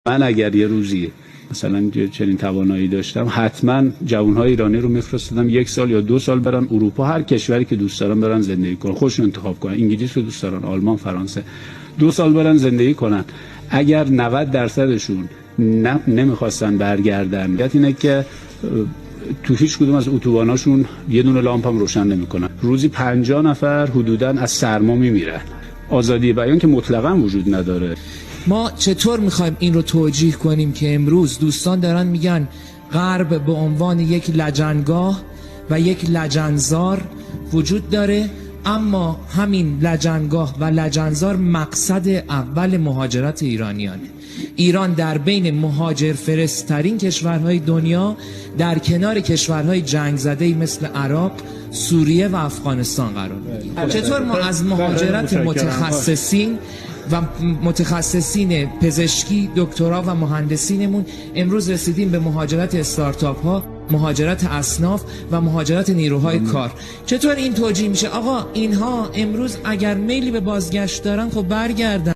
من اگر یه روزی مثلا چنین توانایی داشتم حتما جوانهای ایرانی رو میفرستادم 1 سال یا 2 سال برن اروپا، هر کشوری که دوست دارن برن زندگی کنن، خودشون انتخاب کنن، انگلیس رو دوست دارن، آلمان، فرانسه، 2 سال برن زندگی کنن. اگر 90%شون نمیخواستن برگردن، یعنی اینه که تو هیچ کدوم از اتوباناشون یه دونه لامپ هم روشن نمیکنن. روزی 50 نفر حدوداً از سرما میمیرن. آزادی بیان که مطلقاً وجود نداره. ما چطور میخوایم این رو توجیه کنیم که امروز دوستان دارن میگن غرب به عنوان یک لجنگاه و یک لجنزار وجود داره، اما همین لجنگاه و لجنزار مقصد اول مهاجرت ایرانیانه. ایران در بین مهاجر فرست‌ترین کشورهای دنیا در کنار کشورهای جنگ زده مثل عراق، سوریه و افغانستان قرار میگیره. چطور ما از مهاجرت متخصصین پزشکی، دکترا و مهندسینمون امروز رسیدیم به مهاجرت استارتاپ ها، مهاجرت اصناف و مهاجرت نیروهای کار؟ چطور این توجیه میشه؟ آقا اینها امروز اگر میلی به بازگشت دارن خب برگردن.